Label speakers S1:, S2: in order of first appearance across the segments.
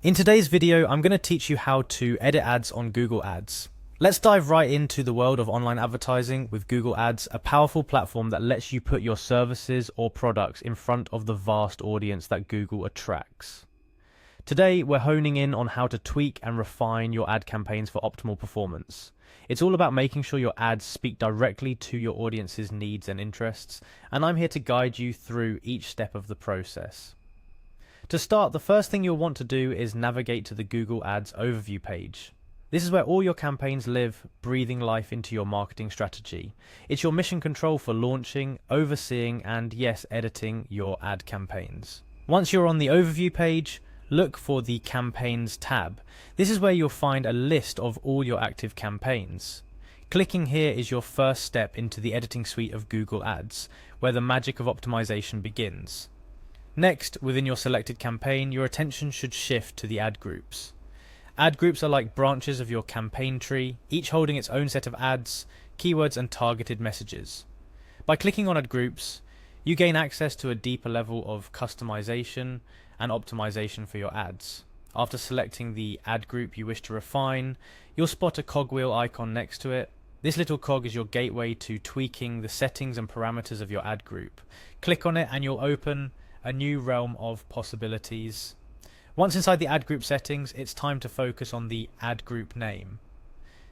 S1: In today's video, I'm going to teach you how to edit ads on Google Ads. Let's dive right into the world of online advertising with Google Ads, a powerful platform that lets you put your services or products in front of the vast audience that Google attracts. Today, we're honing in on how to tweak and refine your ad campaigns for optimal performance. It's all about making sure your ads speak directly to your audience's needs and interests, and I'm here to guide you through each step of the process. To start, the first thing you'll want to do is navigate to the Google Ads overview page. This is where all your campaigns live, breathing life into your marketing strategy. It's your mission control for launching, overseeing, and yes, editing your ad campaigns. Once you're on the overview page, look for the Campaigns tab. This is where you'll find a list of all your active campaigns. Clicking here is your first step into the editing suite of Google Ads, where the magic of optimization begins. Next, within your selected campaign, your attention should shift to the ad groups. Ad groups are like branches of your campaign tree, each holding its own set of ads, keywords, and targeted messages. By clicking on ad groups, you gain access to a deeper level of customization and optimization for your ads. After selecting the ad group you wish to refine, you'll spot a cogwheel icon next to it. This little cog is your gateway to tweaking the settings and parameters of your ad group. Click on it and you'll open a new realm of possibilities. Once inside the ad group settings, it's time to focus on the ad group name.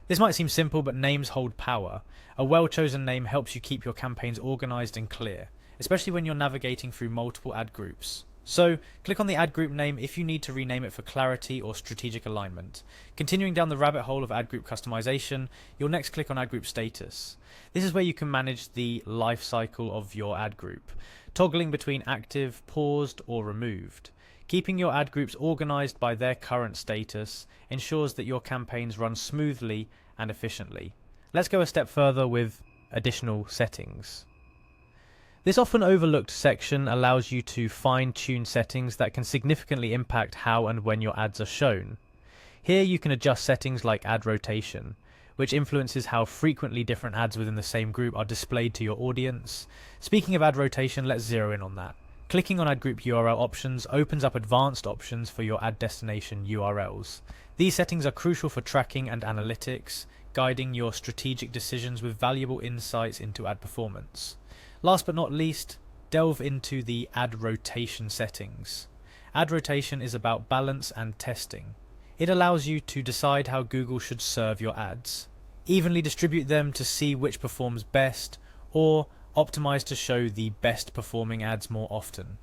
S1: This might seem simple, but names hold power. A well-chosen name helps you keep your campaigns organized and clear, especially when you're navigating through multiple ad groups. So, click on the ad group name if you need to rename it for clarity or strategic alignment. Continuing down the rabbit hole of ad group customization, you'll next click on ad group status. This is where you can manage the life cycle of your ad group, toggling between active, paused, or removed. Keeping your ad groups organized by their current status ensures that your campaigns run smoothly and efficiently. Let's go a step further with additional settings. This often overlooked section allows you to fine-tune settings that can significantly impact how and when your ads are shown. Here you can adjust settings like ad rotation, which influences how frequently different ads within the same group are displayed to your audience. Speaking of ad rotation, let's zero in on that. Clicking on ad group URL options opens up advanced options for your ad destination URLs. These settings are crucial for tracking and analytics, guiding your strategic decisions with valuable insights into ad performance. Last but not least, delve into the ad rotation settings. Ad rotation is about balance and testing. It allows you to decide how Google should serve your ads, evenly distribute them to see which performs best, or optimize to show the best performing ads more often.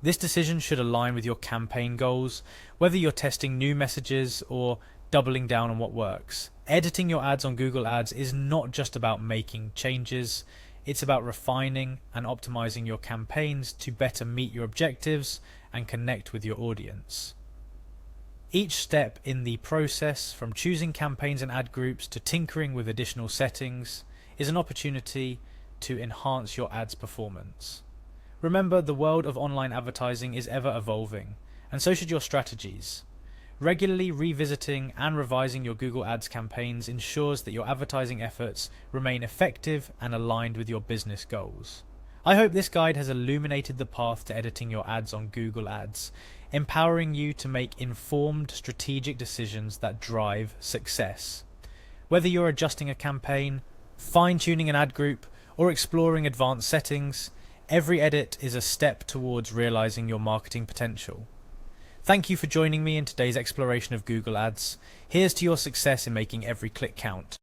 S1: This decision should align with your campaign goals, whether you're testing new messages or doubling down on what works. Editing your ads on Google Ads is not just about making changes, it's about refining and optimizing your campaigns to better meet your objectives and connect with your audience. Each step in the process, from choosing campaigns and ad groups to tinkering with additional settings, is an opportunity to enhance your ads performance. Remember, the world of online advertising is ever evolving, and so should your strategies. Regularly revisiting and revising your Google Ads campaigns ensures that your advertising efforts remain effective and aligned with your business goals. I hope this guide has illuminated the path to editing your ads on Google Ads, empowering you to make informed, strategic decisions that drive success. Whether you're adjusting a campaign, fine-tuning an ad group, or exploring advanced settings, every edit is a step towards realizing your marketing potential. Thank you for joining me in today's exploration of Google Ads. Here's to your success in making every click count.